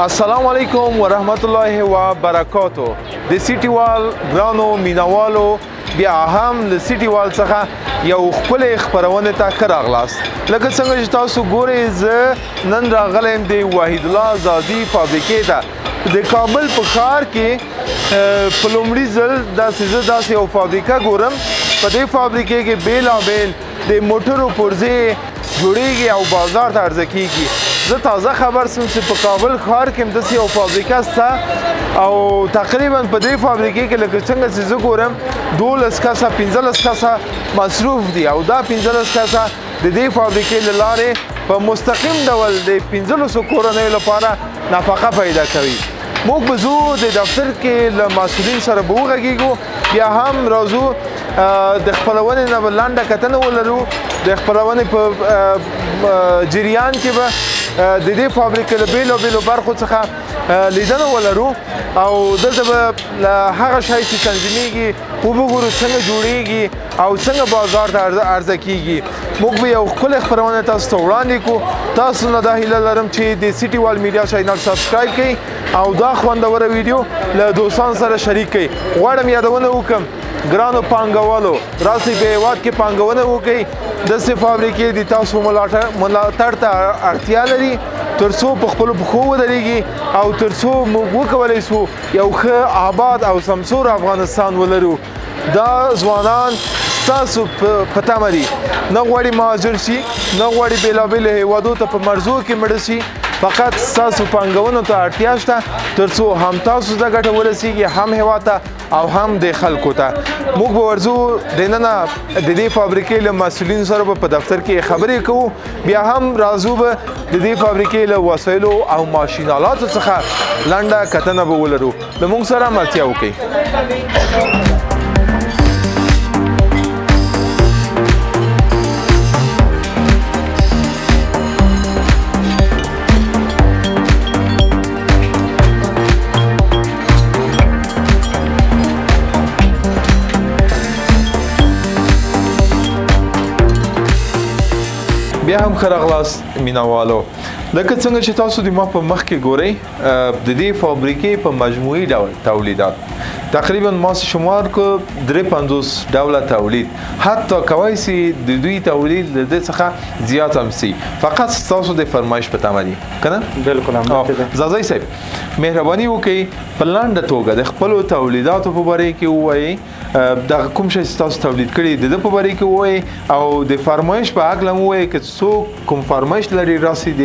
السلام علیکم ورحمت الله وبرکاتو د سیټي وال ګرانو مینوالو بیا هم له سیټي وال څخه یو خپل خبرونه تا راغلاست لکه څنګه چې تاسو ګورئ زه نن راغلم د وحید الله آزادي فابریکې ته د کابل په ښار کې په لومړي ځل داسې یو فابریکه ګورم په دې فابریکې کې بیلابیل د موټرو پرزې جوړیږي او بازار ته عرضه کیږي زه تازه خبر سوم چې په کابل ښار کې همداسې یو فابریکه شته او تقریبا په دې فابریکې کې لکه څنګه چې زه ګورم 12 کسه 15 کسه مصروف دي او دا 15 کسه د دې فابریکې له لارې په مستقیم ډول د 1500 کورنیو لپاره نفقه پیدا کوي موږ به زو د دفتر کې له مسؤلین سره به وغږیږو بیا هم راځو د خپلونې نه به لنډه کتنه ولرو د خپلونې په جریان کې به د دې فابریکې له بیلو برخو څخه لیدنه ولرو او دلته به هغه شی چې تنظیمیږي وګورو څنګه جوړیږي او څنګه بازار ته عرضه کیږي موږ به یو ښکلې خپرونه تاسو ته وړاندې کړو تاسو نه دا هیله لرم چې د سیټي وال میډیا چینل سبسکرایب کړئ او دا خوندوره ویډیو له دوستانو سره شریک کړئ غواړم یادونه وکړم ګرانو پانګوالو راسئ په هېواد کې پانګونه وکړئ داسې فابریکې د تاسو ملاتړ ته اړتیا لري تر څو په خپلو پښو ودرېږي او تر څو موږ وکولی شو یو ښه آباد او سمسور افغانستان ولرو دا ځوانان ستاسو په تمه دي نه غواړي مهاجر شي نه غواړي بېلابېلو هېوادو ته په مرزو کې مړه شي فقط ستاسو پانګونو ته اړتیا شته تر څو هم تاسو ته ګټه ورسیږي هم هېواد ته او هم د خلکو ته موږ به ورځو دننه د دې فابریکې له مسؤلینو سره به په دفتر کې خبرې کوو بیا هم راځو به د دې فابریکې له وسایلو او ماشین آلاتو څخه لنډه کتنه به ولرو له موږ سره ملتیا وکړئ بیا هم ښه راغلاست مینوالو لکه څنګه چې تاسو د ما په مخ کې ګورئ د دې فابریکې په مجموعي ډول تولیدات تقریبا ما شمار کو 53 ډوله تولید حتی کوای سي د دوی تولید د دې څخه زیات هم سي فقط تاسو د فرمایش په تمه دي کنه بالکل هم زازای صاحب مهرباني وکړئ په لنډه توګه د خپل تولیداتو په باره کې ووایئ د کوم شی تاسو تولید کړي د په باره کې ووایئ او د فرمایش په هکله مو ووایئ که څوک کوم فرمایش لري راسي د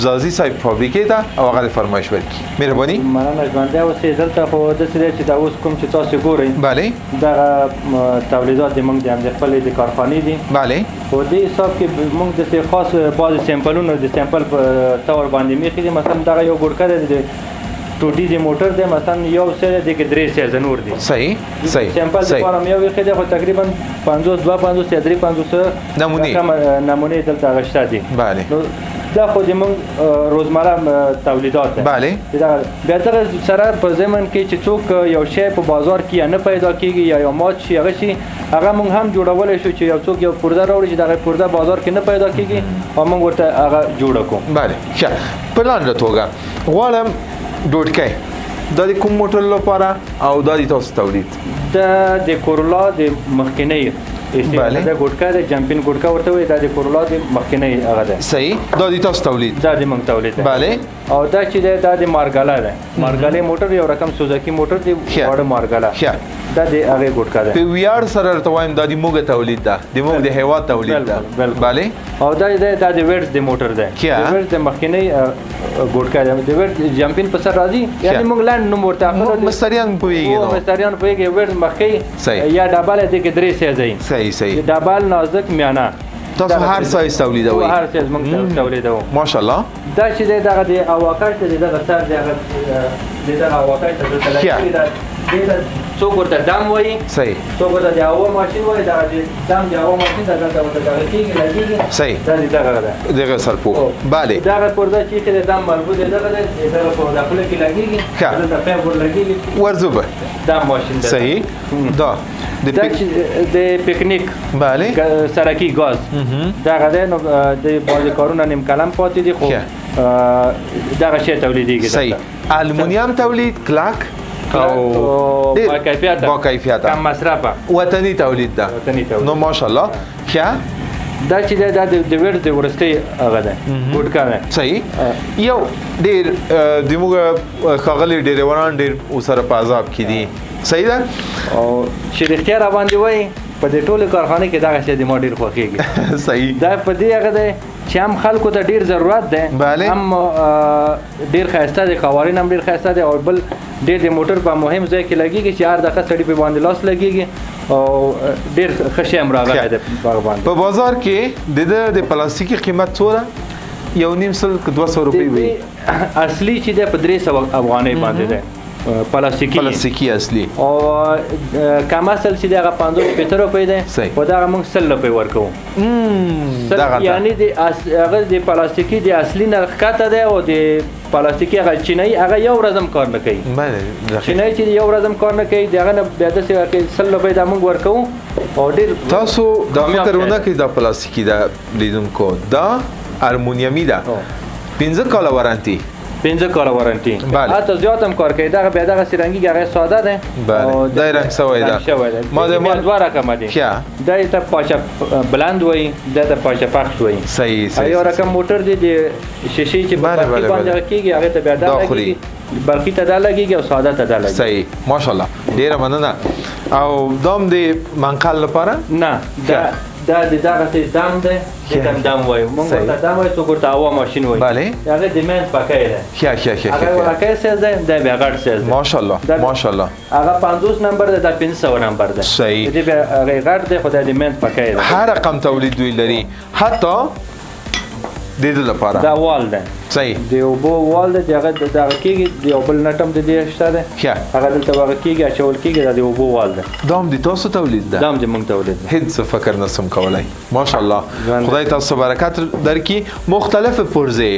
زازي صاحب فابریکې ته او هغه فرمایش ورکړي مهرباني مننه ژوندی اوسئ دلته خو داسې دی چې دا اوس کوم چې تاسو ګورئ بله دغه تولیدات د موږ د خپلې د کارخانې دي بله په دې حساب کې موږ داسې خاص بعضې سیمپلونه د سیمپل په طور باندې میخي دي مثلا دغه یو ګوړکه دی د ټوټي د موټر دی مثلا یو سره دی کې 3 سیزه نور دي صحیح سیمپل لپاره مې یو ویخي دی خو تقریبا 50 52 یا 350 نمونې دلته غشته دي بله دا خو د موږ روزمره تولیدات بله بیا دغه سره په ضمن کې چې څوک یو شی په بازار کې یا نه پیدا کیږي یا یو مات شي هغه شي هغه موږ هم جوړولی شو چې یو څوک یو پرده راوړي چې دغه پرده بازار کې نه پیدا کیږي او موږ ورته هغه جوړه کوو بله ښه په لنډه توګه غواړم ډوډکۍ دا د کوم موټر لپاره او دا د تاسو تولید د کورولا د مخکینۍ بله دا ګوټکا د جمپین ګوټکا ورته وي دا د کورولا د مخکینۍ هغه ده صحیح دا د تاسو تولید دا د موږ تولید ده بله او دا چې دا د مارګالا ده مارګالې موټر یو رقم سوزاکی موټر دی وړ مارګالا دا د هغه ګوټکا ده په ویاړ سره ورته وایم دا د موږ تولید ده د موږ د هېواد تولید ده بله او دا د ویټ د موټر ده د ویټ د مخکینۍ ګوټکا ده د ویټ جمپین په سر راځي یعنی موږ لاند نوم ورته اخلو مستریان پوهیږي مستریان پوهیږي ویټ مخکې یا ډبل د کې 3 سیزه صحیح ډبل نازک میانه تاسو هر سایز تولیدوي هر سایز موږ تولیدوو ماشاءالله دا چې دغه د اواکاټ ته دغه سر دغه اواکاټ ته تللی دا څوک ورته دم وایي صحیح څوک ورته د هوا ماشین وایي دا دم د هوا ماشین دغه ورته دغه کېږي لګېږي صحیح دا دغه ده دغه سرپو بله دغه پرده چې د دم مربوط دغه ده دغه په داخله کې لګېږي دلته پیپ ور لګېږي ورځو به دم ماشین ده صحیح دا د پکنیک بله سرکی گاز دغه ده نو د بعضې کارونه نیم کلم پاتې دي خو دغه شی تولیدېږي. صحیح. المونیم تولید کلک او با کیفیته کم مصرفه وطني تولید ده. نو ماشاءالله ښه دا چې دا د ورځ د ورستۍ هغه ده ګوټکا ده. صحیح. یو ډېر زموږ ښاغلي ډریوران ډېر ورسره په عذاب کې دي. صحیح ده. او چې رښتیا را باندې وایي په دې ټولو کارخانې کې دغه شی د ما ډېر خوښېږي. صحیح. دا په دې هغه دی چې هم خلکو ته ډېر ضرورت دی هم ډېر ښایسته دی قوارین هم ډېر ښایسته دی او بل ډېر د موټر په مهم ځای کې لګېږي چې هر دقیقه سړي په باندې لاس لګېږي او ډېر ښه شی هم راغلی دی په باندې. په بازار کې د پلاستیکي قیمت څومره؟ 1.5 روپۍ وي. اصلي چې دی په 300 افغانۍ باندې دی پلاستیکی اصلي او کم اصل چې دغه 50 روپۍ دی او دغه موږ 100 روپۍ ورکوو. یعنی هغه د پلاستیکی د اصلي نرخ کته دی او د پلاستیکی هغه چینایي هغه یو ورځ هم کار نه کوي. چینایي چې یو ورځ هم کار نه کوي دغه نه بیا داسې کې 100 روپۍ دا موږ ورکوو او ډېر تاسو دا فکر ونه کړئ دا پلاستیکی دا لیدونکو دا المونیمي ده 15 کاله وارنټي 15 کاله وارنټي حتی زیات هم کار کوي. دغه بیا دغه سرنګي هغه ساده ده او دا رنګ سوی ده. ما د دوه رقم دي. دا ته پاچا بلند وای دا ته پاچا پخش وای. صحیح. یو رقم موټر دی د شیشې چې باندې کېږي هغه ته بیا دا لګي برقی ته دا لګيږي او ساده ته دا لګي. صحیح. ماشاءالله ډیره مننه. او دام د منقل لپاره نه دا د دغه څه دام دی د دام وای موږ ته دام وای څوک ورته هوا ماشين وای. هغه د مین پکای ده. ښه هغه ورکه سیز ده د بیا غړ سیز ده. ماشاءالله هغه 50 نمبر ده د 500 نمبر ده. صحیح. دې هغه غړ ده خدای د مین پکای ده. هر رقم تولید دوی لري حتی د دې لپاره دا وال ده. صحیح. د اوبو وال ده دغه دغه کېږي د یو بل نټم د دې شته ده هغه دلته هغه کېږي اچول کېږي د اوبو وال ده. دام د تاسو تولید ده. دام د موږ تولید ده. هیڅ فکر نسم کولای. ماشاءالله خدای تاسو برکت درکړي. مختلف پرزه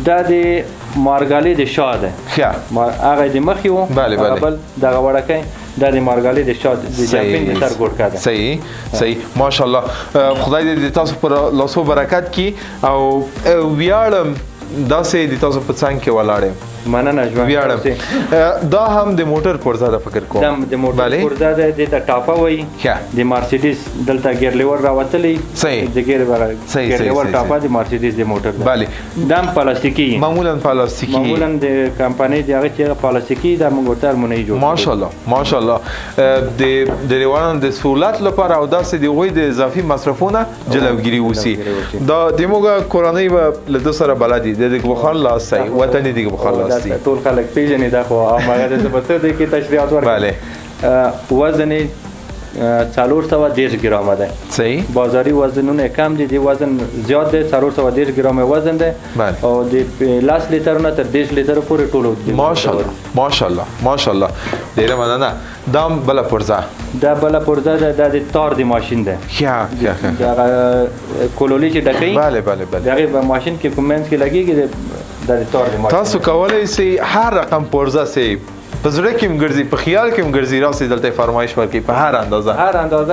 دا د مارګالي د شاده هغه د مخې وو بل دغه وړکې دا د مارګالي د شاده د جمپینګ د تر ګوټ کړه. صحیح. ماشاءالله خدای دې تاسو پر لاسو برکت کړي او ویاړم داسې د تاسو په څنګ کې ولاړم. مننه ژوند ویاړم. دا هم د موټر پرزه د فکر کوم. د موټر پرزه د ټاپا وای د مرسيډیز دلته ګیر لیور راوتلې. صحیح. د ګیر لیور ټاپا د مرسيډیز د موټر بله دام پلاستیکی معمولا د کمپنی د هغه چې پلاستیکی د موټر مونږ جوړ. ماشاءالله د ریوان د سہولت لپاره او داسې د وای د اضافي مصرفونه جلوګيري وسی. دا د موږ کورنۍ و له سره بلدي د بخار لاسي وطني د بخار لاسي ټول خلک پیژنې دا خو هغه د زبرته د کې تشریحات ورکړي. وزن 410 ګرام ده. صحیح. بازاري وزنونه کم دي. د وزن زیات دی 410 ګرام وزن ده او د 10 لیټر نه تر 10 لیټر پورې ټولو. ماشاءالله ډیره مننه. دام بل پرزه دا بل پرزه د تار دی ماشين ده. ښه دا کولولي چې ډکې بله دغه ماشين کې کومنس کې لګيږي د تار دی ماشين. تاسو کولای شئ هر رقم پرزه سي په زړه کې مګرځي په خیال کې مګرځي راسي دلته فرمایش ورکړي په هر اندازه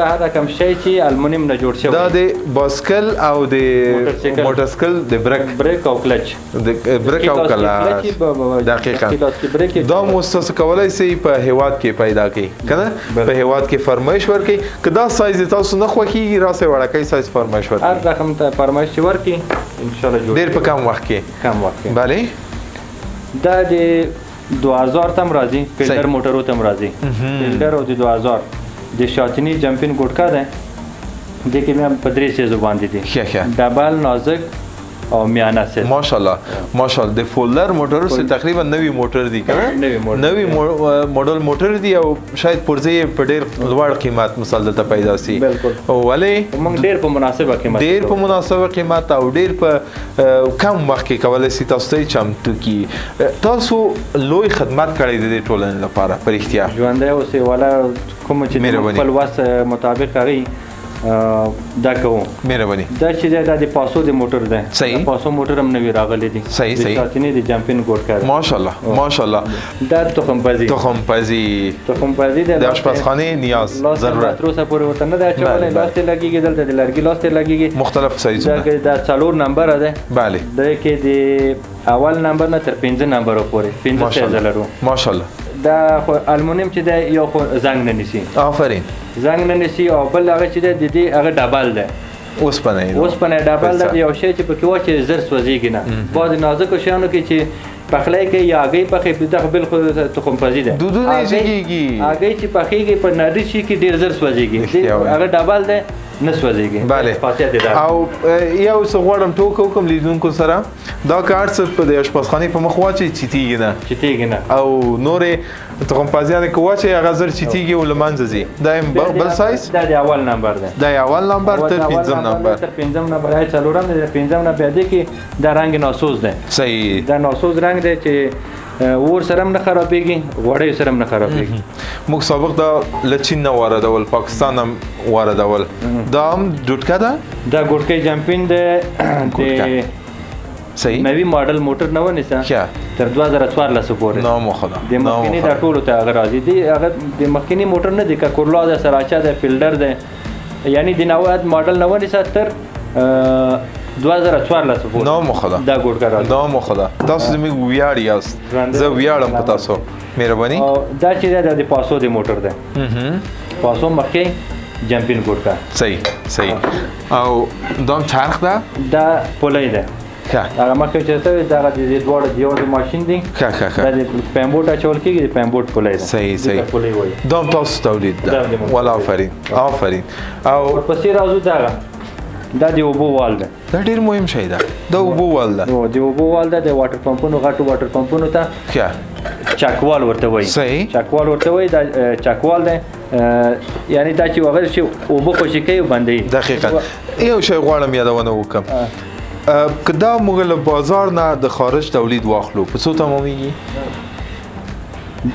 هر رقم شی چې المونیم نه جوړ شوی. دا د باسکل او د موټرسایکل د بریک او کلچ دقیقاً دا مستس کولای شي په هیواد کې پیدا کړي کنه په هیواد کې فرمایش ورکړي کدا سایز تاسو نه خوکیږي راسي وړکې سایز فرمایش ورکړي هر رقم ته فرمایش ورکړي ان شاء الله جوړ ډیر په کم وخت کې bale دا د 2000 تم راځي فیلډر موټرو تم راځي. فیلډر او د 2000 د شاتنی جمپینګ ګوټکا ده د کې مې په درې سیزو باندې دي. ډبل نازک او میانه سیز. ماشاءالله د فولډر موټرو سره تقریبا نوی موټر دي کنه نوی ماډل موټر دي او شاید پرځي په ډیر لوړ قیمت مثال دلته پیدا سي. او ولې موږ ډیر په مناسبه قیمت او ډیر په کم وخت کې کولای شي تاسو ته چمتو کی. تاسو لوی خدمت کړی د ټولنې لپاره پر اختیار ژوندۍ اوسې ولا کوم چې خپل وس مطابق هغه دا کوو مهرباني دا چې دا د پاسو د موټر دی صحیح پاسو موټر هم نوی راغلی دی صحیح ساتنې د جمپین ګوټکا ماشاءالله دا تخم پزی د آشپزخانه نیاز ضرورت تر اوسه پورې ورته نه دا چولې لاسته لګیږي دلته د لرګي لاسته لګیږي مختلف سایزونه دا 4 نمبر ده بله دا کې د اول نمبر نه تر 15 نمبر پورې 15 سایز لرو ماشاءالله دا المونیم چې دا یو زنګ نه نسی آفرین زنګ نه نسی او بل هغه چې د دې هغه ډبل ده اوسپنه ډبل ده یو شی چې پکې واچي زر سوځيږي نه بعض نازک شیانو کې چې پخلای کې یا هغه پخې په دغه بالکل تخم پزی ده دودونه زیږي هغه چې پخېږي په نری شي کې ډیر زر سوځيږي هغه ډبل ده نه سوځيږي بله او یو څه غواړم ټوکو کوم لیدونکو سره دا کارت په د آشپزخانه په مخ واچي چتیږي نه او نورې تخم پزیانه کې واچي هغه زر چتیږي او لمنځه زی دا بل سایز دا د اول نمبر ده دا اول نمبر تر 15 نمبر تر 15 نمبر هي څلورم د 15 نه بعد کې دا رنگ ناسوز ده صحیح دا ناسوز رنگ ده چې ور سره نه خرابېږي غوړې سره نه خرابېږي موږ سابق دا لچین نه واردول پاکستان هم واردول دا هم جوټکا ده دا ګوټکې جمپین ده صحیح نوی ماډل موټر نه ونیسه تر 2014 پورې نو مخدا د مخکینی دا ټولو ته هغه راځي دی هغه د مخکینی موټر نه دی کا کورلا ده سراچا ده فیلډر ده یعنی د نواد ماډل نه ونیسه تر 2014 پورې نو مخدا دا ګوټکا راځي نو مخدا تاسو زموږ ویاړ یاست زه ویاړم په تاسو مهرباني دا چې د پاسو د موټر ده پاسو مخکې جمپین ګوټکا صحیح او دا چرخ ده دا پولای ده هغه مخکې چې ته دا د دوړ دیو د ماشين دی دا د پمبوټ اچول کېږي د پمبوټ پولای ده صحیح پولای وایي دا تاسو تولید ده ولا آفرین او پسې راځو دا د اوبو وال ده دا ډیر مهم شی ده د اوبو وال ده د اوبو وال ده د واټر پمپونو غټو واټر پمپونو ته چاکوال ورته وایي صحیح چاکوال ورته وایي دا چاکوال ده یعنی دا چې وغیر شي اوبو خوشی کوي باندې دقیقاً یو شی غواړم یادونه وکم کدا موږ له بازار نه د خارج تولید واخلو په څو تمامېږي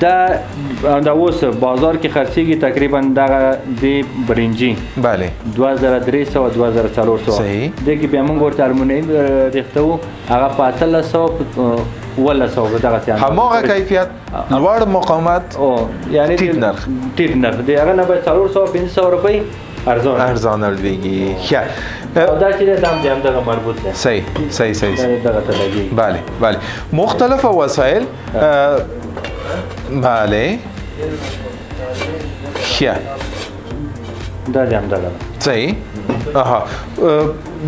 دا اوس بازار کې خرڅېږي تقریبا دغه د برنجي بله 2300 او 2400 صحیح د کې بیا موږ ورته المونیم ریختو هغه په 1300 ولا 100 دغه څه هماغه کیفیت لوړ مقاومت او یعنی ټیټ نرخ دی هغه نه به 400 500 روپۍ ارزان الویږي دا چې دام دې هم دغه مربوط ده صحیح دغه ته لګي بله مختلف وسایل بله دا دې هم دغه صحیح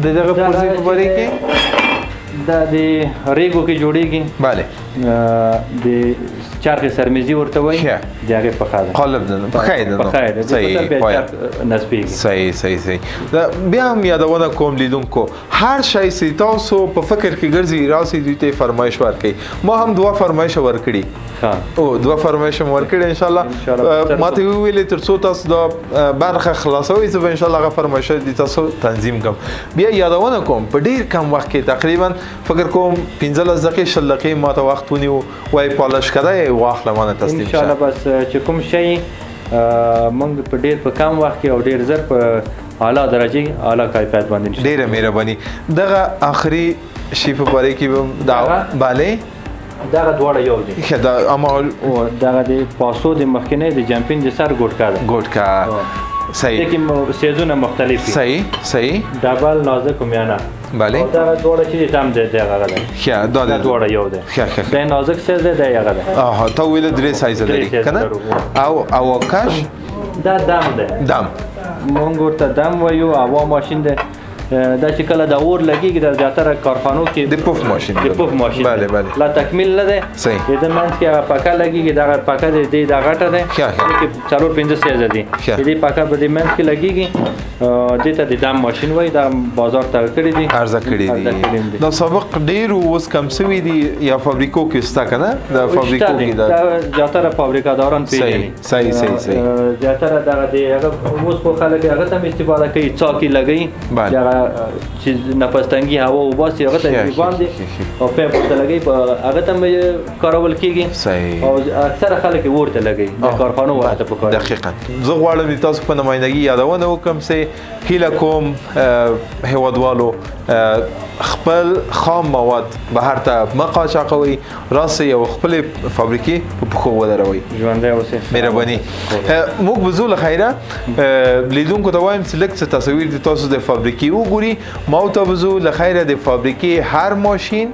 دغه پرځې په باره کې دا د ریګو کې جوړیږي بله د چرخ سرمیزی ورته وایي د هغې پخه ده قالب ده پخه ده صحیح بیا هم یادونه کوم لیدونکو هر شی چې تاسو په فکر کې ګرځي راسي دوی ته فرمایش ورکړي ما هم 2 فرمایش ورکړي او 2 فرمایش ورکړي ان شاء الله ما ته ویلې تر څو تاسو دا برخه خلاصوي زه ان شاء الله هغه فرمایش دي تاسو تنظیم کوم بیا یادونه کوم په ډیر کم وخت کې تقریبا فکر کوم 15 دقیقې 20 دقیقې ما ته وخت ونیو وای پالش کړای واخله مانه تسلیم ان شاء الله بس چې کوم شی موږ په ډیر په کم وخت کې او ډیر زر په اعلی درجه اعلی کیفیت باندې ډیره مهرباني دغه اخري شی په پاره کې دا باله دغه دواړه یو دي دا عمل دغه د پاسو د مخکنه د جمپین د سر ګوټکا صحیح لیکن سیزونه مختلف دي صحیح ډبل نازک میانه بله دا دواړه چې دام دی هغه ده دا دواړه یو ده دا نازک سیز دی هغه ده ته ویل درې سایز لري کنه او کاش دا دام ده دام مونږ ورته دام وایو هوا ماشین ده دا چې کله د اور لګیږي د زیاتره کارخانو کې د پوف ماشین بله لا تکمیل نه ده صحیح د منځ کې هغه پکا لګیږي دا پکا د غټه ده چې 4-5 سیز دي دې پکا په دې منځ کې لګیږي دته د دام ماشین وای دا بازار ته کړی دي ارزه کړی دي دا سابق ډیر اوس کم سوي دي یا فابریکو کې ستا کنه د فابریکو کې دا زیاتره فابریکاداران پیژني صحیح زیاتره دا د هغه اوس په خلک هغه ته استفاده کوي څاکي لګي چې نفس تنګي هوا وباسي هغه ته باندې او پیپ ورته لګي په هغه ته کارول کیږي او اکثره خلک ورته لګي د کارخانو ورته په کار دقیقاً زه غواړم د تاسو په نمائندګي یادونه وکم چې هیله کوم هیوادوالو خپل خام مواد بهر ته مه قاچاقوئ راسئ او خپلې فابریکې په پښو ودروئ ژوندی اوسئ مهرباني موږ به ځو له خیره لیدونکو ته وایم چې لږ څه تصویر د تاسو د فابریکې وګوري ما ورته به ځو له خیره د فابریکې هر ماشین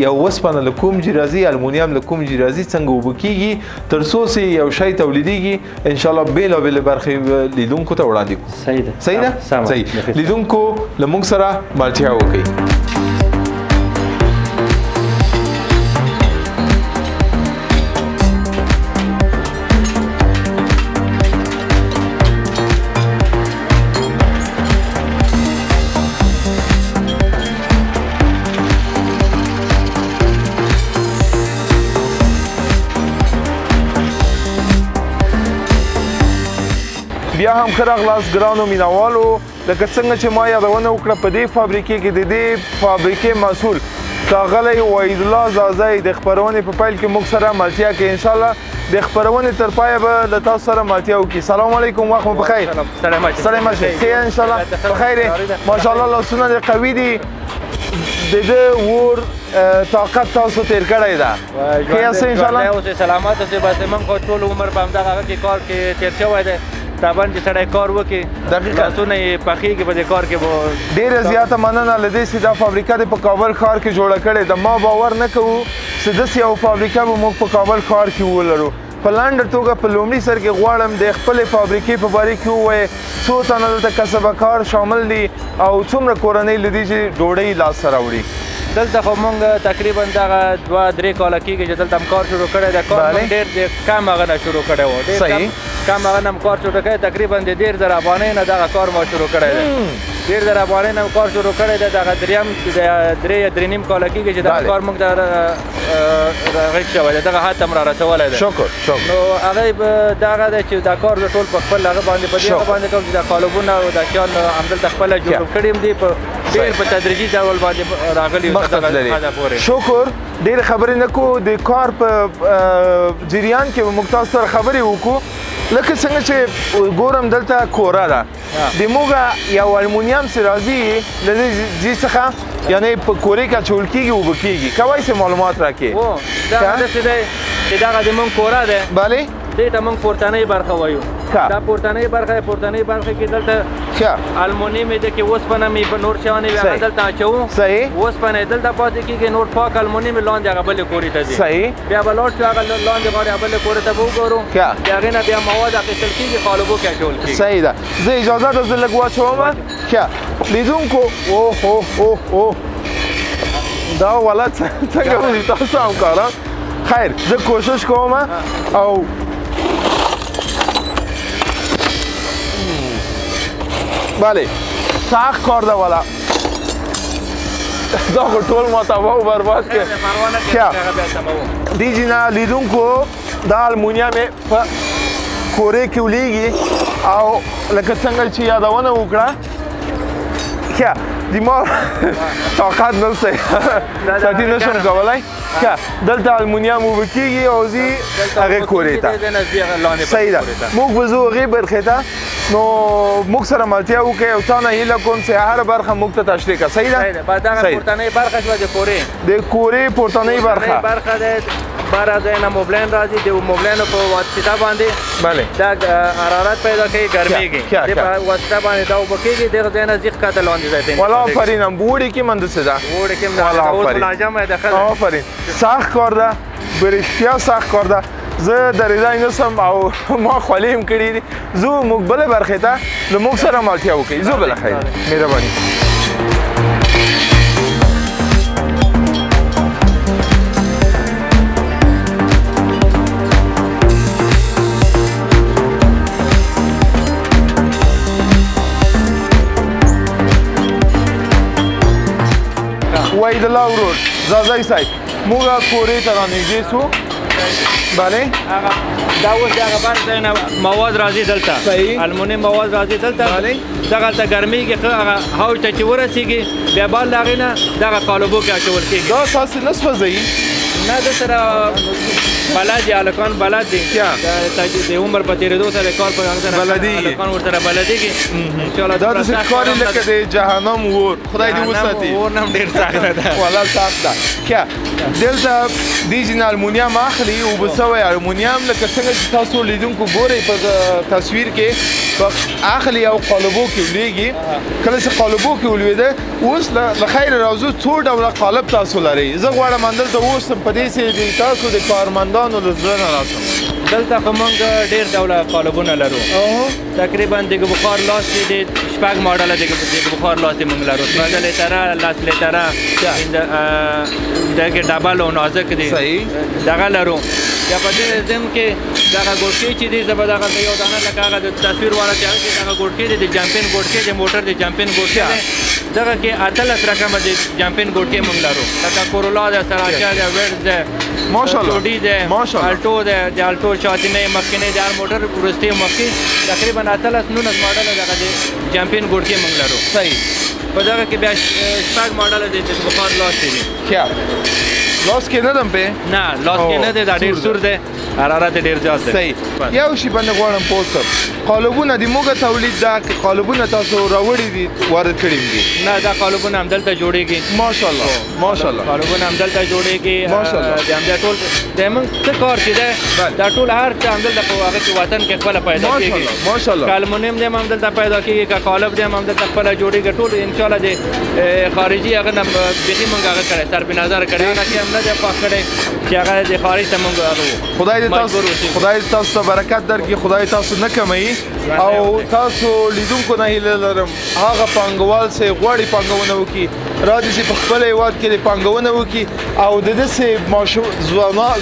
یو وسپنه له کوم ځای راځي المونیم له کوم ځای راځي څنګه اوبه کیږي تر څو چې یو شی تولیدیږي انشاءالله بېلابېلې برخې لیدونکو ته وړاندې کړو صحیح ده صحیح لیدونکو له موږ سره ملتیا وکړئ بیا هم ښه راغلاست ګرانو مینوالو لکه څنګه چې ما یادونه وکړه په دې فابریکې کې د دې فابریکې مسؤل ښاغلی وحید الله زازی د خپرونې په پیل کې موږ سره ملتیا کوي انشاءالله د خپرونې تر پایه به له تاسو سره ملتیا وکړي سلام علیکم وخت مو بخیر سلام ښه انشاءالله بخیر ماشاءالله لاسونه دې قوي دي د ده ور طاقت تاسو تیر کړی ده ښه یاست انشاءالله سلامت اوسئ بس موږ خو ټول عمر په همدغه هغه کې کار کې تیر شوی دی طبعا چې سړی کار وکړي دقیقاً لاسونه یې پخېږي په دې کار کې به ډېره زیاته مننه له دې چې دا فابریکه دې په کابل ښار کې جوړه کړې ده ما باور نه کوو چې داسې یو فابریکه به موږ په کابل ښار کې ولرو په لنډه توګه په لومړي سر کې غواړم د خپلې فابریکې په باره کې ووایې څو تنه دلته کسبه کار شامل دي او څومره کورنۍ له دې چې ډوډۍ لاسته راوړي دلته خو مونږ تقریبا دغه 2-3 کاله کېږي چې دلته کار شروع کړی دی کار مونږ ډېر کم هغه نه شروع کړی و ډېر کم هغه نه کار شروع کړی تقریبا د 10,000 افغانۍ نه دغه کار ما شروع کړی دی 10,000 افغانۍ نه کار شروع کړی دی دغه درې نیم کاله کېږي چې دغه کار موږ ته راغږ شوی دی دغه حد هم را رسولی دی شکر نو هغه دغه دی چې دا کار زه ټول په خپل هغه باندې په دې باندې کوم چې دا قالبونه او دا شیان همدلته خپله جوړ کړي هم دي په ډېر په تدریجي ډول باندې راغلي شکر ډېر خبرې نه کوو د کار په جریان کې به موږ تاسو سره خبرې وکړو لکه څنګه چې ګورم دلته کوره ده د موږ یو المونیم چې راځي له دې څخه یعنی په کورې کې اچول کېږي اوبه کېږي کوای څه معلومات راکړې دا داسې دی چې دغه د موږ کوره دی بلې دې ته موږ پورتنۍ برخه وایو دا پورتنۍ برخه کې دلته المونیم دی کې اوسپنه مې په نور شیان یې هغه دلته اچوو اوسپنه دلته پاتې کېږي نور پاک المونیم لاندې هغه بلې کورې ته ځي بیا به لاړ شو هغه لاندې غاړې هغه بلې کورې ته به وګورو د هغې نه بیا مواد اخیستل کېږي قالبو کې اچول کېږي صحیح ده زه اجازه ده زه لږ واچوم لیدونکو اوه دا ولد څنګه وځي تاسو همکاران خیر زه کوشش کوم او بله سخت کار ده والا دا خو ټول ما تباه و برباد کړ دیجی نه لیدونکو دا المونیم په کورې کې ولیږي او لکه څنګه چې یادونه وکړه ښه د ما طاقت نشته ساتي نشم کولی ښه دلته المونیم اوبه کېږي او ځي هغې کورې ته صحیح ده موږ به ځو هغې برخې ته نو موږ سره ملتیا وکړئ او تا نه هیله کوم چې هره برخه موږ ته تشریح کړه صحیح ده دغه پورتنۍ برخه شوه د کورې د کورې پورتنۍ برخه ده بره ځای نه موبلین راځي د موبلینو په واسطه باندې بله دا حرارت پیدا کوي ګرمېږي د په واسطه باندې دا اوبه کېږي دغه ځای نه ځي ښکته لاندې ځای ته والا آفرین هم اوړي کې من دسې ده اوړي کې هم اوس ملازمه ده ښه آفرین سخت کار ده برشتیا سخت کار ده زه درېدای نسم او ما خولې هم کړي دي ځو موږ بلې برخې ته له موږ سره ملتیا وکړئ ځو بله خیر مهرباني وحید الله ورور زازی صاحب موږ کورې ته رانږدې سو بله هغه دا اوس د هغه بار ځای نه مواد راځي دلته صحیح. المونیم مواد راځي دلته بله. دغلته ګرمېږي ښه هغه هوج ته چې ورسېږي بیا بال د هغې نه دغه قالبو کې اچول کېږي دا تاسو نه سوځوي نه د سره بلد دي هلکان بلد دي د عمر په تېرېدو سره د کار په هغه سره بلدېږي. هلکان ورسره بلدېږي انشاءالله دا داسې ښکاري لکه د جهنم اور خدای دې وساتي اور نه هم ډېر سخته ده والله سخت ده کیا دلته دې چې نه المونیم اخلي اوبه سوی المونیم لکه څنګه چې تاسو لیدونکو ګورئ په تصویر کې اخلي او قالبو کې ولېږي کله چې قالبو کې ولوېده اوس له خیر راځو څو ډوله قالب تاسو لرئ زه غواړم دلته اوس په دې چې د تاسو د کارمندانو له زړه نه راشم دلته خو موږ ډېر ډوله قالبونه لرو تقریبا د بخار لاستې د شپږ ماډله د بخار لاستې موږ لرو 15 لیتره 10 لیتره دغه ډبل او نازک دي صحیح دغه لرو یا په دې زم کې دغه ګوټکي چې دي زبر دغه یو دانه لکه هغه د تصویر والا چې دغه ګوټکي دي د جمپین ګوټکي د موټر د جمپین ګوټکي دغه کې اتلس رقم د جمپین ګوټکي موږ لرو لکه کورولا د سراچا د ویډ د ماشاءالله ټوډي د الټو د الټو شاتینه مکینه د هر موټر ورسته مکي تقریبا اتلس 19 ماډل دغه د جمپین ګوټکي موږ لرو صحیح په دغه کې بیا شپږ ماډل د بخار لاس دي کیا لاس کې نه دم په نه لاس کې نه دی دا ډېر سور دی حرارت ډېر زیات دی صحیح یو شی باندې غواړم پوښتنه قالبونه د موږ تولید دا قالبونه تاسو راوړي دي وارد کړي دي نه دا قالبونه هم دلته جوړیږي ماشاءالله ماشاءالله قالبونه هم دلته جوړیږي ماشاءالله. د همدا ټول د موږ څه کار چې دی دا ټول هر څه هم دلته په هغه کې وطن کې خپله پیدا کېږي ماشاءالله ماشاءالله المونیم دی هم دلته پیدا کېږي که قالب دی هم دلته خپله جوړیږي ټول انشاءالله د خارجي هغه نه بیخي موږ هغه کړی سر په نظر کړی هغه کې هم نه دی خوښ کړی چې هغه د خارج ته موږ هغه خدای دې تاسو ته برکت درکړي خدای تاسو نه کموي او تاسو لیدونکو نه هیله لرم هغه پانګوال چې غواړي پانګونه وکړي راځي چې په خپل هیواد کې د پانګونه وکړي او د داسې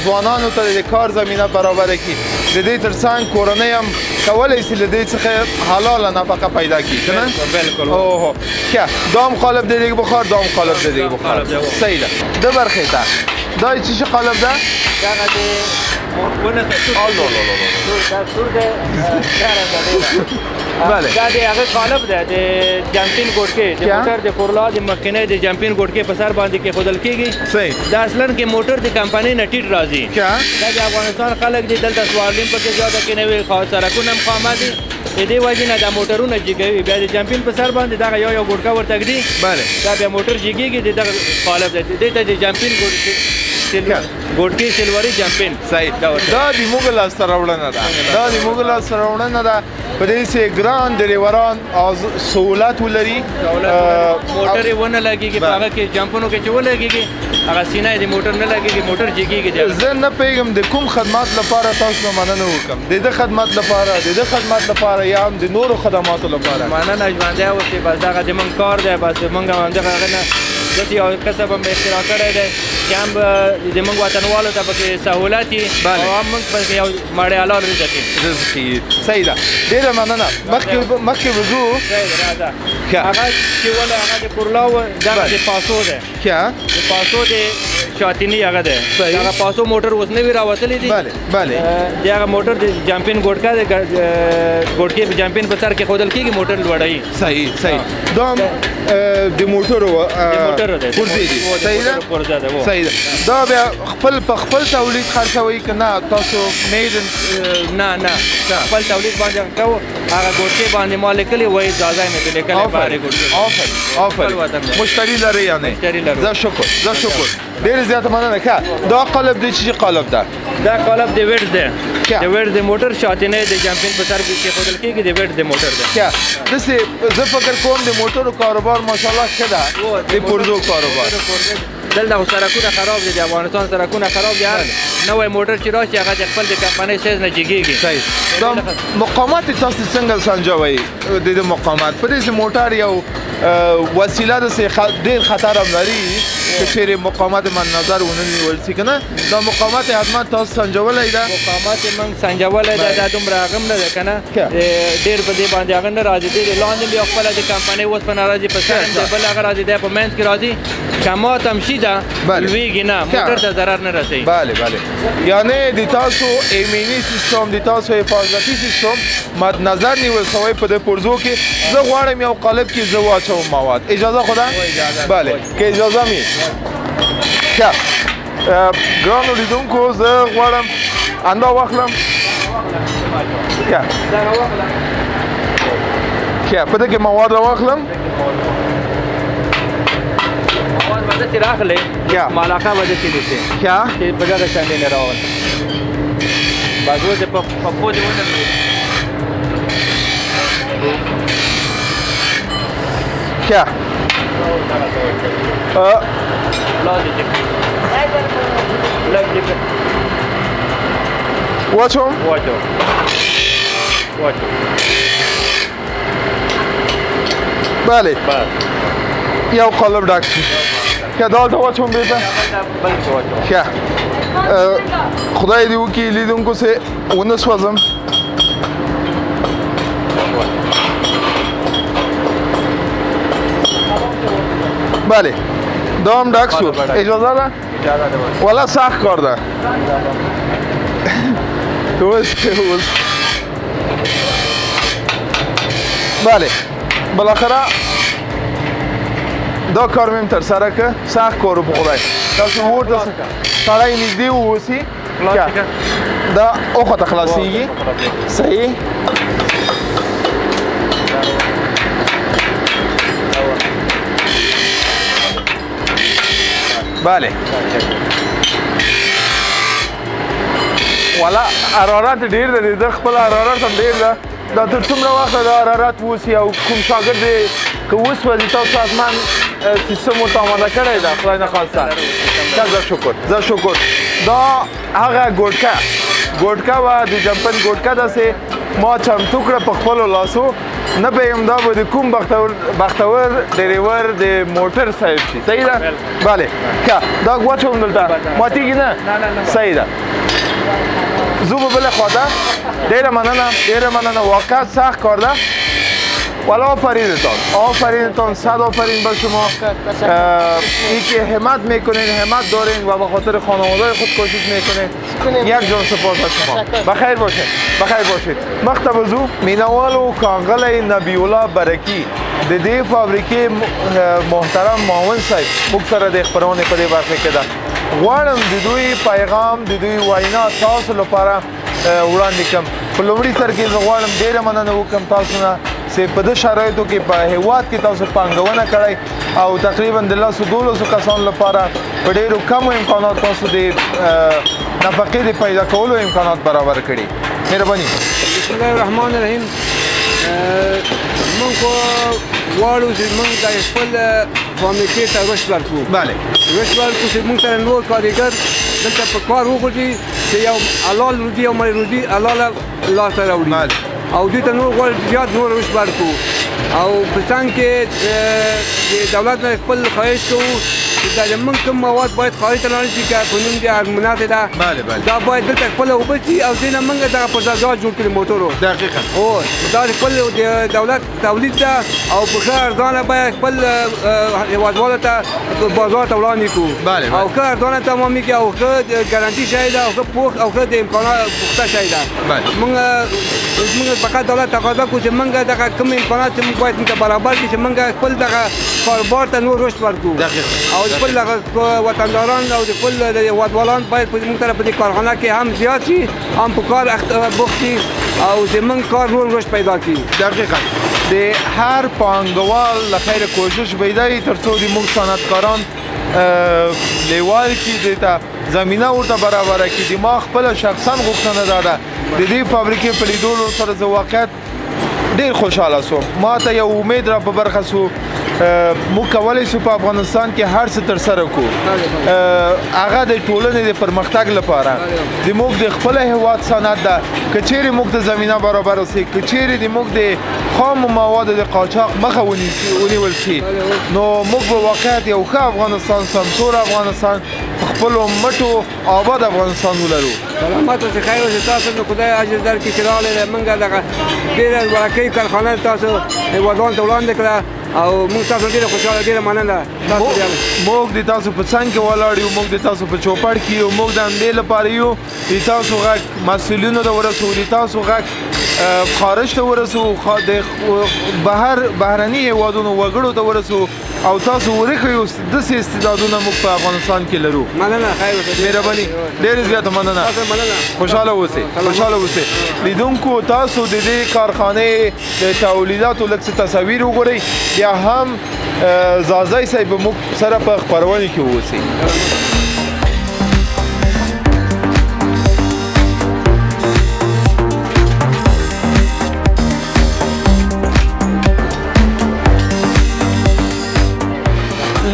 ځوانانو ته د کار زمینه برابره کړي د دې ترڅنګ کورنۍ هم کولی شي له دې څخه حلاله نفقه پیدا کړي که نه بالکل اوه کیا دام قالب د دیگه بخار دام قالب د دیگه بخار صحیح ده د برخه تا دا چی قالب ده دغه د ونه الله بله دا د هغه قالب ده د جمپین ګوټکي د موټر د کورلا د مکینه د جمپین ګوټکي په سر باندې کې خودل کېږي صحیح دا اصلا کې موټر د کمپنۍ نه ټیټ راځي کیا دا د افغانستان خلک دي دلته سوارلیم پکې زیاده کې نوې سړکونه هم خامه دي د دې وجې نه دا موټرونه جګوي بیا د جمپین په سر باندې دغه یو ګوټکه ورته ږدي بله دا بیا موټر جګېږي د دغه قالب ده دې ته د جمپین ګوټکي سلوري جمپین صحیح دا د موږ لاسته راوړنه ده دا د موږ لاسته راوړنه ده په دې چې ګران ډریوران سہولت ولري موټر یې ونه لګېږي په هغه کې جمپونو کې چې ولګېږي هغه سینه یې د موټر نه لګېږي موټر جګېږي زه نه پوهېږم د کوم خدمات لپاره تاسو نه مننه وکړم د ده خدمت لپاره د ده خدمت لپاره یا هم د نورو خدماتو لپاره مننه ژوندی اوسې بس دغه د موږ کار دی بس موږ هم همدغه هغه نه داسې یو کسب هم اختراع کړی دی چې هم د موږ وطنوالو ته پکې سهولت وي او هم موږ پکې یو مړی حلال رزق وي صحیح ده ډېره مننه مخکې وځو هغه چې ولې هغه د کورلا و دغه د پاسو دی کیا د پاسو د شاتیني هغه دی هغه پاسو موټر اوس نوي راوتلی دي بله د هغه موټر د جمپین ګوټکا د ګوټکي په جمپین په سر کې ښودل کېږي موټر لوړوي صحیح دا د موټرو پرزې دي صحیح ده صحیح ده دا بیا په خپل تولید خرڅوي که نه تاسو میډ نه خپل تولید باندې کوو هغه ګوټکي باندې ما لیکلي وایي اجازه مې دې لیکلی بارې ګوټکي آفرین مشتری لري یعنی مشتری لرو زه شکر ډېر زیاته مننه ښه دا قالب دی چې قالب ده دا قالب د ویډ دی د ویډ د موټر شاتینه د جمپین په سر کې ښودل کېږي د ویډ د موټر دی کیا داسې زه فکر کوم د موټرو کاروبار ماشاءالله ښه ده د پرزو کاروبار دلته خو سړکونه خراب دي د افغانستان سړکونه خراب دي هر نوی موټر چې راشي هغه د خپل د کمپنۍ سیز نه جګېږي صحیح دا مقامات تاسو څنګه سنجوئ د مقامات په دې موټر یو وسیله د ډېر خطر هم لري که چیرې مقامات من نظر ونه نیول شي که نه دا مقامات حتما تاسو سنجولی ده مقامات موږ سنجولی ده دا دومره هغه هم نه ده که نه ډېر په دې باندې هغه نه راځي دی لاندې بیا خپله د کمپنۍ اوسپنه راځي په سر د بل هغه راځي دی په منځ کې راځي کمات هم شي ده بله. لویږي نه موټر ته ضرر نه رسوي. بله یعنی د تاسو ایمني سیستم د تاسو حفاظتي سیستم مد نظر نیول شوی په د پرزو کې. زه غواړم یو قالب کې زه واچوم مواد. اجازه خدا؟ بله که اجازه می ښه ګرانو لیدونکو زه غواړم اندا واخلم. ښه په دې کې مواد راواخلم. مواد به داسې راخلې مالکه به داسې داسې چې په دغه شانې نه راول بازو دې په پښو دې ودرېږي. ښه واچوم بله یو قالب ډک شي. ښه دلته واچوم بېرته. ښه خدای دې وکړي لیدونکو سې ونه سوځم. بله دا هم ډک شو. اجازه ده؟ والا سخت کار ده. اوس بله بالاخره دا کار میم تر سره که سخت کارو په خدای تاسو ورته سړی نږدې واوسي دا اوخته خلاصېږي. صحیح بله والا حرارت ډېر دی د خپل حرارت هم ډېر ده. دا تر څومره وخته دا حرارت ووسي او کوم شاګرد دی که وسوځي تاسو آسمان سیستم ورته آماده کړی ده خدای نخواسته. زه شکر دا هغه ګوټکه وه د جمپن ګوټکه داسې ما چمتو کړه په خپلو لاسو. نه پوهېږم دا به د کوم بختور ډریور د موټر صاحب شي. صحیح ده؟ بله ښه دا واچوم دلته ماتېږي نه؟ صحیح ده. زه به بله خوا ته ډېره مننه واقعا سخت کار ده. والا آفرینتان صد آفرین به شما. این که همت میکنین همت دارین و به خاطر خانواده خود کوشش میکنین. یک جان سپاس از شما. بخیر باشید. مختبزو مینوالو کاغل نبیولا برکی د دې فابریکې محترم معاون صاحب موږ سره د خپرونې په دې برخه کې ده. غواړم د دوی پیغام د دوی وینا تاسو لپاره وړاندې کړم. په لومړي سر کې زه غواړم ډېره مننه وکړم تاسو نه چې په دې شرایطو کې په هېواد کې تاسو پانګونه کړی او تقریبا د 1200 کسانو لپاره په ډېرو کمو امکانات تاسو د نفقې د پیدا کولو امکانات برابر کړي. مهرباني. بسم الله الرحمن الرحیم. موږ غواړو چې موږ د خپل فابریکې ته رشد ورکړو. بله رشد ورکړو چې موږ ته نور کارګر دلته په کار وغورځي چې یو حلال روزي او مړ روزي حلاله لاسته راوړي او دوی ته نور غواړو زیات نور رشد ورکړو او په څنګ کې د دولت نه خپل خواهش کوو چې دا زموږ کوم مواد باید خارج ته لاړ شي که په نوم د هرمونات ده دا باید دلته خپله اوبه شي او دې نه موږ دغه پرزازات جوړ کړي موټرو. دقیقا دا خپل د دولت تولید ده او په ښه ارزانه باید خپل هېوادوالو ته بازار ته وړاندې کړو او ښه ارزانه تمامي کړي او ښه ګارانټي شی ده او ښه پوخ او ښه د امکانات پوخته شی ده. موږ فقط دولت تقاضا کوو چې موږ دغه کوم امکانات چې موږ باید موږ ته برابر کړي چې موږ خپل دغه کاروبار ته نور رشد ورکړو او خپل دغه وطنداران او د خپل هېوادوالان باید موږ سره په دې کارخانه کې هم زیات شي هم په کار بوخت شي او زموږ کار نور رشد پیدا کړي. دقیقا د هر پانګوال له خیره کوشش پیدا وي تر څو د موږ صنعتکاران لیوال کړي دې ته زمینه ورته برابره کړي. د ما خپله شخصا غوښتنه دا ده د دې فابریکې په لیدلو سره زه واقعیت ډېر خوشحاله سوم. ما ته یو امید را په برخه سو موږ کولی شو په افغانستان کې هر څه ترسره کړو هغه د ټولنې د پرمختګ لپاره زموږ د خپل هېواد صنعت ده که چیرې موږ ته زمینه برابره شي که چیرې د موږ د خامو موادو د قاچاق مخه ونیول شي نو موږ به واقعیت یو ښه افغانستان سمسور افغانستان په خپلو مټو آباد افغانستان ولرو. سلامت اوسئ، خیر اوسئ. تاسو نو خدای اجر درکړي چې راغلئ موږ دغه ډېره ورکۍ کارخانه تاسو هېوادوالو ته وړاندې کړه او موږ تاسو ډېره خوشحاله ډېره مننه. موږ د تاسو په څنګ کې ولاړ یو، موږ د تاسو په چوپړ کې یو، موږ د همدې لپاره یو د تاسو غږ مسؤلینو ته ورسوو، د تاسو غږ خارج ته ورسوو، د بهرني هېوادونو وګړو ته ورسوو او تاسو ورښیو داسې استعدادونه موږ په افغانستان کې لرو. مننه، خیر اوسئ. مهرباني، ډېرې زیاته مننه. خوشحاله اوسئ، خوشحاله اوسئ. لیدونکو تاسو د دې کارخانې د تولیداتو لږ څه تصاویر وګورئ، بیا هم زازی صاحب موږ سره په خپرونې کې واوسئ.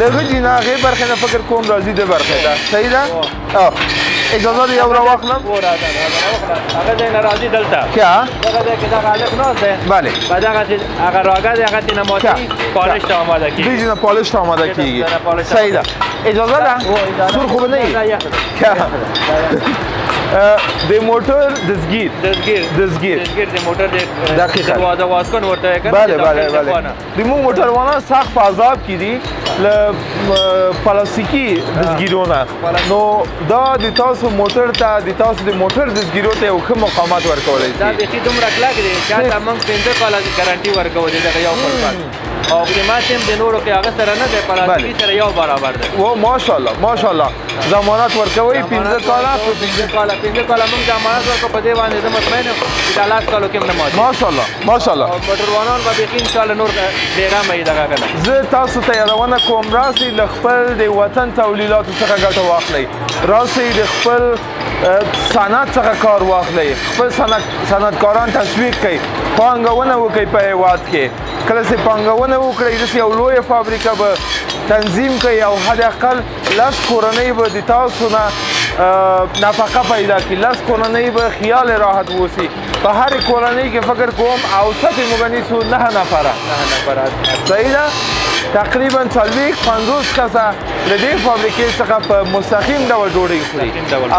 لږه جناغې برخې نه فکر کوم راځي د برخې ده، صحیح ده؟ اجازه ده یو راواخلم؟ هغه ځای نه راځي دلته کیا؟ دغه ځای کې دغه هلک ناست دی، بله. په دغه هغه راګه دی، هغه تېنه ماتوي، پالش ته آماده کېږي. دوی نه پالش ته آماده کېږي. صحیح ده. اجازه ده؟ سور خو به نه وي؟ د موټر دزگیر د موټر دقیقاً د واسکن ورته کنه. بله بله بله. د مو موټروانان سخت په عذاب کې دي له پلاستیکي دزگیرونه، نو دا د تاسو موټر ته د تاسو د موټر دزگیرو ته یو ښه مقامات ورکولی شي. دا بیخي دومره کلک دی چې هلته موږ 15 کاله ګارنټي ورکوو د دغه یو فرصت او قیمت هم د نورو کې هغه سره نه دی، پلاستیکي سره یو برابر دی. و ماشاءالله ماشاءالله. ضمانت ورکوئ 15 کاله؟ 15 کاله موږ ضمانت ورکوو، په دې باندې زه مطمئن یم چې دا 10 کالو کې هم نه ماتېږي. ماشاءالله ماشاءالله. او موټروانان به بیخي انشاءالله نور بېغمه وي دغه که نه. زه تاسو ته یادونه کوم راسئ له خپل د وطن تولیداتو څخه ګټه واخلئ، راسئ د خپل صنعت څخه کار واخلئ، خپل صنعتکاران تشویق کړئ، پانګونه وکړئ په هېواد کې. کله چې پانګونه وکړئ داسې یو لویه فابریکه به تنظیم کړئ او حد اقل 10 کورنۍ به د تاسو نه نفقه پیدا کړي، 10 کورنۍ به خیال راحت واوسي. په هرې کورنۍ کې فکر کوم اوسط موږ نیسو 9 نفره. صحیح ده؟ تقریبا 40-50 کسه له دې فابریکې څخه په مستقیم ډول ډوډۍ خوري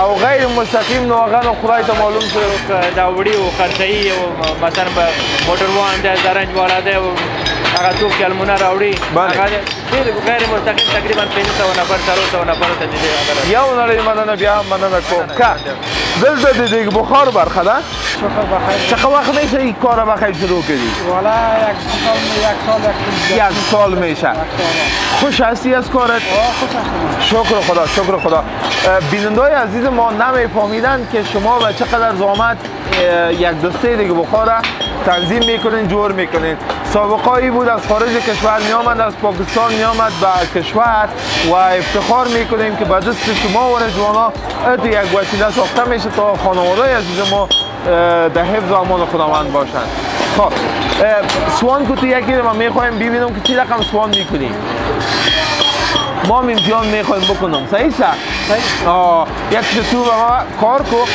او غیر مستقیم نو هغه نو خدای ته معلوم چې دا وړي او خرڅوي او مثلا به موټروان دی، زرنج والا دی، هغه څوک چې المونه راوړي هغه ډېر غیر مستقیم تقریبا 500 نفر 400 نفر ته دې خبره. یو نړۍ مننه، بیا هم مننه کوم. که دلته د دیګ بخار برخه ده چقدر وقت میشه این کار رو بخیر شروع کردی؟ والا یک سال میشه. خوش هستی از کارت؟ شکر خدا شکر خدا. بیننده‌های عزیز ما نمی‌فهمیدن که شما به چقدر زحمت یک دسته دیگه بخار تنظیم میکنین، جور میکنین. سابقه‌ای بود از خارج کشور میامد، از پاکستان میامد به کشور و افتخار میکنیم که به دست شما و رجوانا یک وسیله ساخته میشه تا خانواده عزیز ما در حفظ و امان خداوند باشند. خب سوان کتی یکی رو ما میخوایم ببینم که چی رقم سوان میکنیم. ما امتحان میخوایم بکنم. صحیح شد؟ یک تو ما کار کو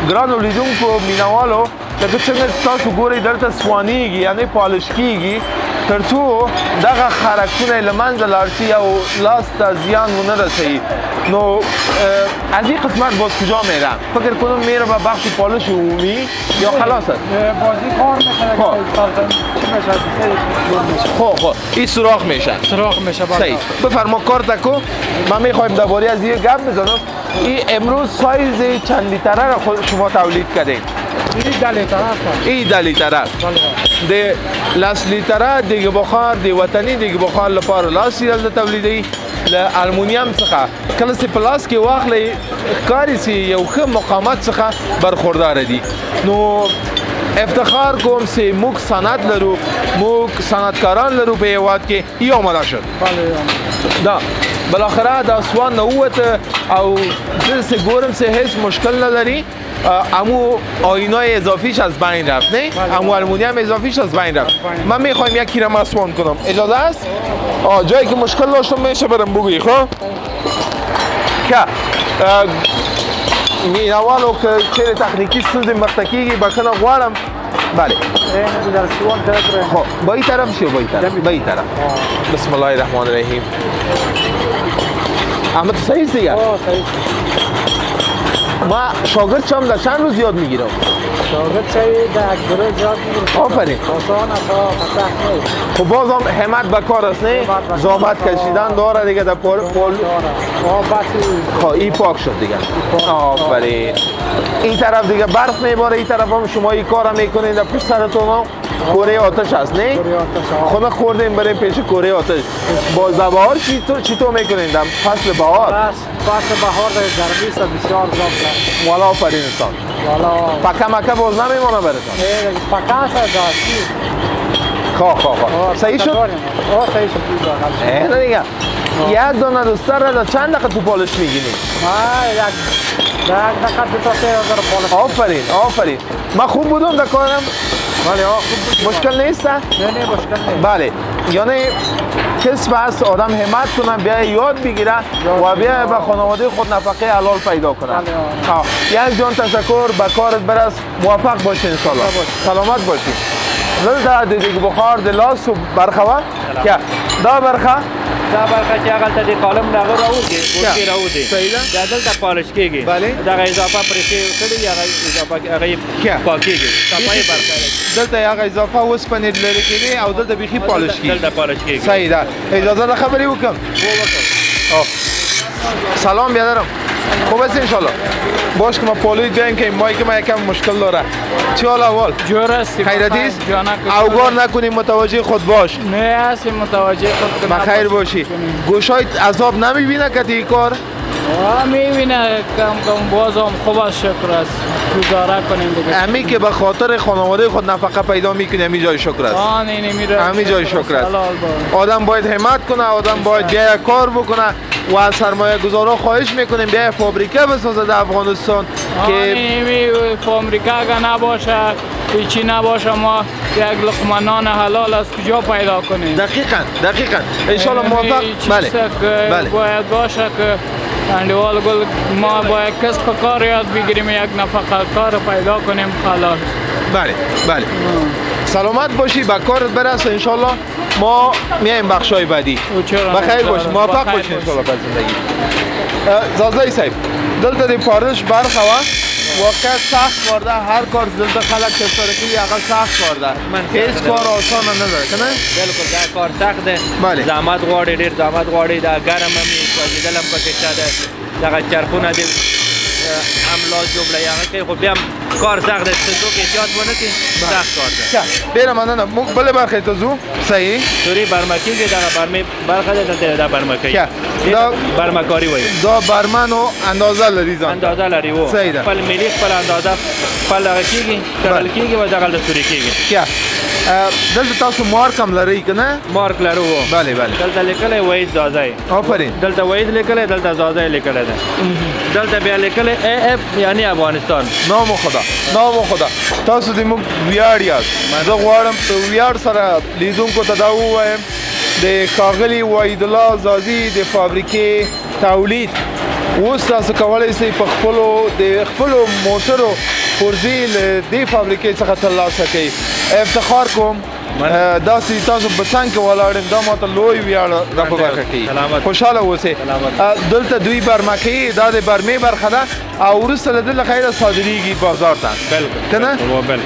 ګرانو لیدونکو مینوالو لکه څنګه تاسو ګورئ دلته سوانیږي یعنی پالش کیږي تر څو دغه خرکونه له منځه لاړ شي او لاس ته زیان ونه رسوي. نو از این قسمت باز کجا میره؟ فکر کنم میره به بخش پالش عمومی یا خلاصه؟ بازی کار میشه. خب این سوراخ میشه. سوراخ میشه. صحیح. بفرما کار تکو. من میخوایم درباره از این گپ بزنم. این امروز سایز چند لیتره را خود شما تولید کردین؟ این 10 لیتره. د لاس لیتره دیگه بخار دی وطنی دیگه بخار لپاره لاس لیتره تولیدي له المونیم څخه کله چې پلاس کې واخلې کاری سي یو ښه مقامات څخه برخوردار دي. نو افتخار کوم چې موږ صنعت لرو، موږ صنعتکاران لرو په هېواد کې. یو مدا شد دا بالاخره دا سوان نه ووته او زه چې ګورم چې هیڅ مشکل نه لري. امو آینای اضافیش از بین رفت، نه؟ امو المونیم اضافیش از بین رفت. من میخوایم یکی را مسوان کنم. اجازه است؟ جایی که مشکل داشتم میشه برم بگویی. خب که مینوالو که چیر تکنیکی ستونزه مختکیگی بکنه غوارم. بله خب با این طرف شو، با این طرف، با این طرف. بسم الله الرحمن الرحیم. احمد صحیح است دیگه. صحیح. ما شاگرد چم در چند روز یاد میگیرم. شاگرد چایی در گروه زیاد میگیرم. آفرین. آسان است فتح نیست. خب بازم همت به کار است نه؟ زحمت کشیدن داره دیگه در پول. بسی. خب این پاک شد دیگه. آفرین. این طرف دیگه برف میباره، این طرف هم شما این کار میکنین در پشت سرتون کوره آتش هست نه؟ خود خوردیم بریم پیش کوره آتش. با بهار چطور میکنین در فصل بهار؟ فصل بهار در گرمی است بسیار زیاد. والا آفرین انسان. والا پکه مکه باز نمیمونه براتون. پکه است داشتی. خواه صحیح شد؟ صحیح شد. نه دیگه. یک دانه دوستر را چند دقیقه تو پالش میگیریم؟ یک دقیقه 2 تا 3 هزار پالش. آفرین. من خوب بودم در کارم؟ بله خوب. مشکل نیست؟ نه مشکل نیست. بله، یعنی کسب است آدم همت کنه بیا یاد بگیره و بیا به خانواده خود نفقه حلال پیدا کنه. یک جان تشکر، به کارت برس، موفق باشین ان شاء الله. سلامت باشین. دلته د دې بخار د لاس برخه کیا دا برخه چې هغه ته د کالم راغو راوځي ګوشي راوځي صحیح ده دا دلته پالش کېږي دا اضافه پرې کړي هغه اضافه هغه پاکيږي صفای برخه دلته هغه اضافه وسپنې لري کېږي او دلته بيخي پالش کېږي دلته پالش کېږي صحیح ده اجازه ده خبرې وکم سلام بیادرم خوب است انشالله باش که ما پالوید بیایم که این مایی که ما یکم مشکل داره چه حال اول؟ جور است خیرتی است؟ اوگار نکنی متوجه خود باش نه است متوجه خود ما خیر باشی گوشای عذاب نمیبینه که تی کار؟ میبینه کم بازم خوب است شکر است گزاره کنیم دیگه امی که به خاطر خانواده خود نفقه پیدا میکنه امی جای شکر است امی جای شکر است آدم باید همت کنه آدم باید بیا کار بکنه و از سرمایه گذارا خواهش میکنیم بیا فابریکه بسازه در افغانستان که فابریکه اگه نباشه هیچی نباشه ما یک لقمه نان حلال از کجا پیدا کنیم دقیقاً انشالله موفق بله باید باشه که اندوال گل ما باید کسب کار یاد بگیریم یک نفقه کار پیدا کنیم حلال بله سلامت باشی به کارت برس انشالله ما میایم بخشای بعدی بخیر باشی موفق باشی انشالله به زندگی زازدای صاحب دلته دی پارش برخه واقعا سخت وارده هر کار دلته خلق کساره که هغه سخت وارده هیڅ کار آسان نداره کنه بالکل دا کار سخت ده زحمت غواړي ډیر زحمت غواړي دا ګرم هم سوځیدل هم پکې شته ده دغه چرخونه دي املاج جمله هغه کوي خو بیا کار سخت ده چې څوک احتیاط ونه کړي سخت کار ده ډیره مننه موږ بله برخې ته ځو صحیح سوري برمه کېږي دغه برمې برخه ده دلته دا برمه کوي دا برمه کاري وایي دا برمنو اندازه لري ځان اندازه لري و خپل ملي خپل اندازه خپل هغه کېږي تړل کېږي و دغه د سوري کېږي دلته تاسو مارک هم لرئ که نه؟ مارک لرو بله دلته لیکلی وحید زازی آفرین دلته وحید لیکلی دلته زازی لیکلی ده دلته بیا لیکلی اف یعنی افغانستان نام خدا تاسو د موږ ویاړ یاست زه غواړم په ویاړ سره لیدونکو ته دا ووایم د ښاغلي وحید الله زازي د فابریکې تولید اوس تاسو کولی شئ په خپلو موټرو پرزې له دې فابریکې څخه ترلاسه کوئ افتخار کوم داسې تاسو په څنګ کې ولاړ دا ماته لوی ویاړ را په برخه کوي خوشحاله اوسئ دلته دوی برمه کوي دا د برمې برخه ده او وروسته له دې خیره صادریږي بازار ته که نه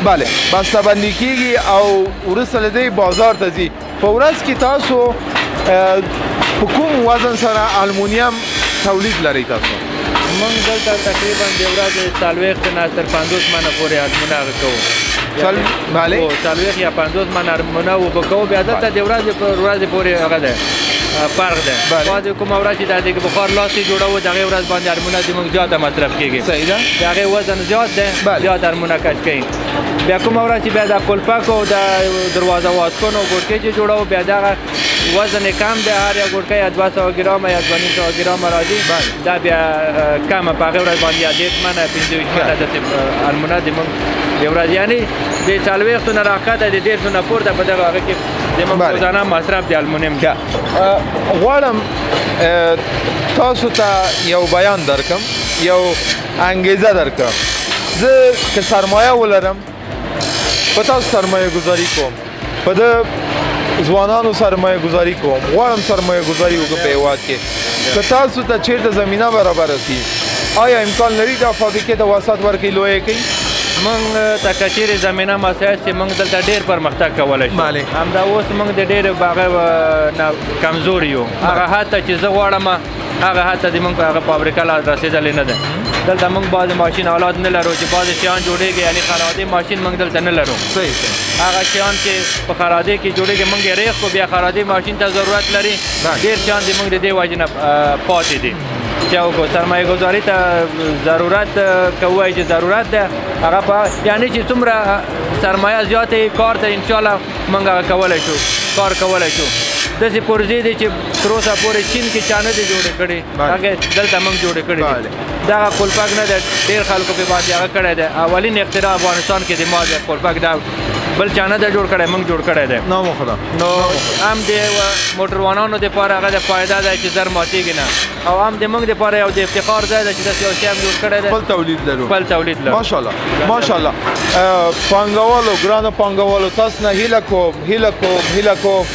بله بسته‌بندي کېږي او وروسته له دې بازار ته ځي په ورځ کې تاسو په کوم وزن سره المونیم تولید لرئ تاسو موږ دلته تقریبا د ورځې 40 نه تر 50 منه پورې المونه کوو بله 40 یا 50 منه المونه وبکوو بیا دلته د ورځې پورې هغه ده فرق ده بعد کوم ورځ چې د بخار لاسي جوړو دغه ورځ باندې المونه د موږ زیاته مصرف کیږي صحیح ده دغه وزن زیات ده زیات المونه کش کوي بیا کوم ورځ چې بیا د کولپاک او د دروازه واسکونو ګوټکې چې جوړو بیا دغه وزن کم ده هر یو ګوټکې 200 ګرام یا 200 ګرام راځي دا بیا کم په هغه ورځ باندې یادې منه 25 منه د المونه د موږ د ورځ یعنی د 40 نه راکته د 150 نه پورته په دغه هغه کې د موږ روزانه مصرف د المونیم غواړم تاسو ته یو بیان درکم یو انګیزه درکم زه که سرمایه ولرم په تاسو سرمایه گذاری کوم په د ځوانانو سرمایه گذاري کوم غواړم سرمایه گذاري وکړم په هیواد کې که تاسو ته چیرته زمینه برابره سي آیا امکان لري دا فابریکې ته واسط ورکړي لویه کوي موږ ته کچېرې زمینه مسایل چې موږ دلته ډېر پرمختګ کولی شو همدا اوس موږ د ډېرې هغه نه کمزور یو هغه حد ته چې زه غواړم هغه حد ته د موږ هغه فابریکه لا رسېدلې نه ده دلته موږ بعضې ماشین آلات نه لرو چې بعضې شیان جوړېږي یعنې خرادې ماشین موږ دلته نه لرو هغه شیان چې په خرادې کې جوړېږي موږ یې ریخ کړو بیا خرادې ماشین ته ضرورت لري ډېر شیان د موږ د دې وجې نه پاتې دي چې وکړو سرمایه ګذاري ته ضرورت که ووایي چې ضرورت ده هغه په یعنې چې څومره سرمایه زیاته یې کار ته انشاءالله موږ هغه کولی شو کار کولی شو داسې پروژې دي چې تر اوسه پورې چین کې چا نه دي جوړې کړې هغه دلته موږ جوړې کړې دي دغه قلپک نه ده ډېر خلکو پې باندې هغه کړی دی اولین اختراع افغانستان کې د ما د قلپک دا بل چا نه ده جوړ کړی موږ جوړ کړی دی نام خدا نو هم د موټروانانو دپاره هغه د فایده ده چې زر ماتېږي نه او هم د موږ دپاره یو د افتخار ځای ده چې داسې یو شی هم جوړ کړی دی خپل تولید لرو خپل تولید لرو ماشاءالله ماشاءالله پانګوالو ګرانو پانګوالو تاسو نه هیله کوم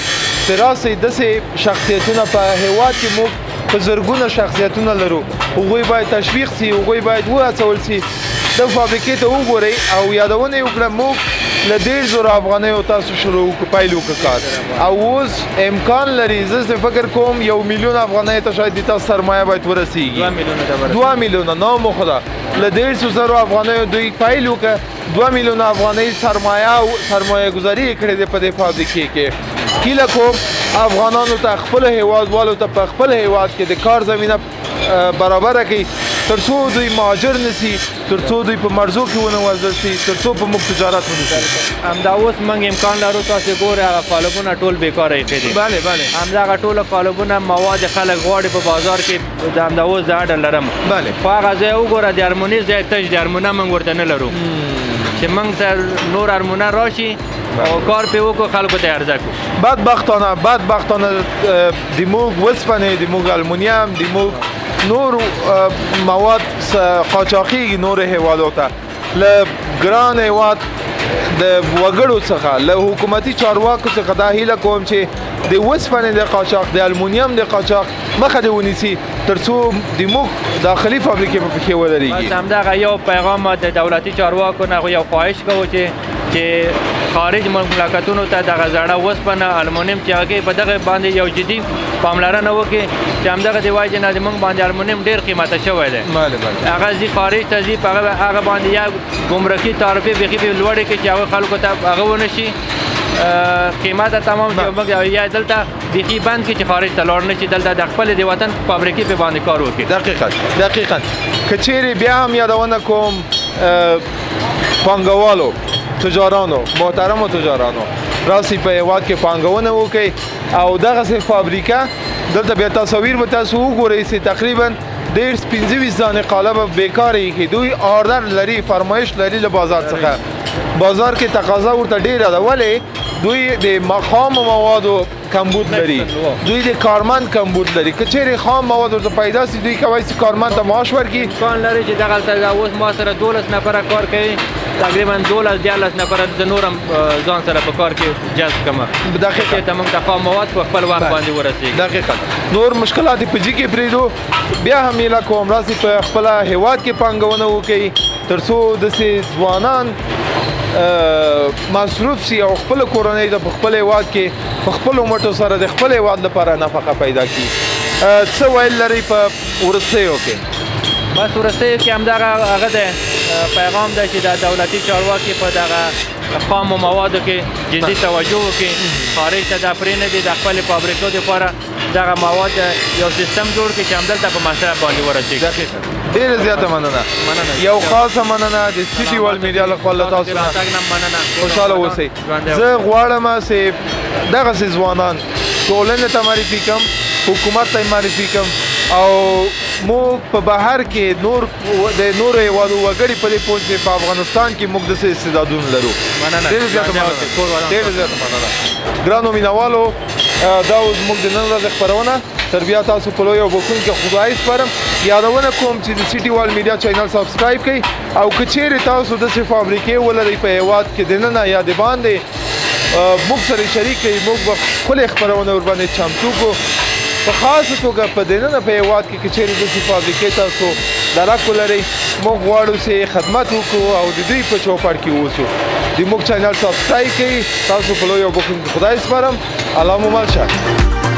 چې راسئ داسې شخصیتونه په هیواد کې موږ په زرګونه شخصیتونه لرو هغوی باید تشویق سي هغوی باید وهڅول سي د فابریکې ته وګورئ او یادونه یې وکړه موږ له 1,000 افغانیو تاسو شروع پیل وکړ کار او اوس امکان لري زه فکر کوم 1,000,000 افغانۍ ته شاید د تاسو سرمایه باید ورسیږي 2 میلیونه نام خدا له 1,000 افغانیو دوی پیل وکړ 2 میلیونه افغانۍ سرمایه گذاري کړې ده په دې فابریکې کې هیله کوم افغانانو ته خپل هیوادوالو ته په خپل هیواد کې د کار زمینه برابره کړي ترڅو دوی مهاجر نشي ترڅو دوی په مرزو کې ونه وزل شي ترڅو په موږ تجارت ونشي همدا اوس موږ امکان لرو تاسو ګورئ هغه قالبونه ټول بیکاره ایښي دي همدا هغه ټوله قالبونه مواد خلک غواړي په بازار کې د همدا اوس د اډر لرم په هغه ځای وګوره د هرموني ځای تش د هرمونه موږ ورته نه لرو چې موږ ته نور هرمونه راشي او کار پې وکړو خلکو ته عرضه کړو بدبختانه د موږ وسپنې د موږ المونیم د موږ نور مواد قاچاقیږي نور هیوادو ته له ګران هیواد د وګړو څخه له حکومتي چارواکو څخه دا هیله کوم چې د وسپنې د قاچاق د المونیم د قاچاق مخه دې ونیسي ترڅو د موږ داخلي فابریکې په پښې ودرېږي بس همدغه یو پیغام د دولتي چارواکو نه یو خواهش کوو چې خارج مملکتونو ته دغه زړه وسپنه المونیم چې هغه په دغه باندې یو جدي پاملرنه وکړي چې همدغه د وجې نه زموږ باندې المونیم ډېر قیمته شوی دی هغه ځي خارج ته ځي په هغه باندې یا ګمرکي تعرفې بیخي لوړې کړي چې هغه خلکو ته هغه ونه شي قیمت تمام موږ یا دلته بیخي بند کړي چې خارج ته لاړ نه شي دلته د خپل د وطن فابریکې په باندې کار وکړي دقیقاً که چیرې بیا هم یادونه کوم پانګوالو تجارانو محترمو تجارانو راسي په هیواد کې پانګونه وکړي او دغسې فابریکه دلته بیا تصاویر به تاسو وګورئ چې تقریبا 15 دانې قالب بیکاره ایښي دوی آردر لري فرمایش لري له بازار څخه بازار کې تقاضا ورته ډېره ده ولې دوی د خام موادو کمبود لري دوی د کارمند کمبود لري که چیرې خام مواد ورته پیدا سي دوی کولی شي کارمند ته معاش ورکړي امکان لري چې دغلته اوس ما سره 12 نفره کار کوي تقریبا 12 نفره د نورم ځان سره په کار کې جذب کړم دقیقاً ته موږ ته خام مواد په خپل وخت باندې ورسېږي دقیقاً نور مشکلات په جې کې پرېږدو بیا هم هیله کوم راسي په خپله هیواد کې پانګونه وکړي ترڅو داسې ځوانان مصروف سي او خپل کورنۍ د خپل هیواد کې په خپل مټو سره د خپل هیواد لپاره نفقه پیدا کړي څه ویل لري په ورستیو کې بس ورستیو کې همدغه هغه دی پیغام دی چې د دولتي چارواکي په دغه خامو موادو کې جدي توجه وکړي خارج ته دا پرېنږدي د خپلې فابریکو دپاره دغه مواد یو سیستم جوړ کړي چې همدلته په مصرف باندې ورسېږي ډېره زیاته مننه یو خاصه مننه د سټي ورلد میډیا لخوا له تاسو نه خوشحاله اوسئ زه غواړم چې دغسې ځوانان ټولنې ته معرفي کړم حکومت ته معرفي کړم او موږ په بهر کې نور د نورو هیوادو وګړي په دې پوه چې په افغانستان کې موږ داسې استعدادونه لرو ډېره زیاته مننه ګرانو مینهوالو دا اوس موږ د نن ورځې خپرونه تر بیا تاسو په لوی او بخښونکي خدای سپارم یادونه کوم چې د سټي ورلد میډیا چینل سبسکرایب کړئ او که چیرې تاسو داسې فابریکې ولرئ په هیواد کې دننه یا د باندې موږ سره شریک کړي موږ به خپلې خپرونه ورباندې چمتو کو په خاصه توګه په دننه په هېواد کې که چېرې داسې فابریکې تاسو درک ولرئ موږ غواړو چې خدمت وکړو او د دوی په چوپړ کې اوسو د موږ چینل سبسکرایب کړئ تاسو په لویو بخښنې خدای سپارم الله مو مل شه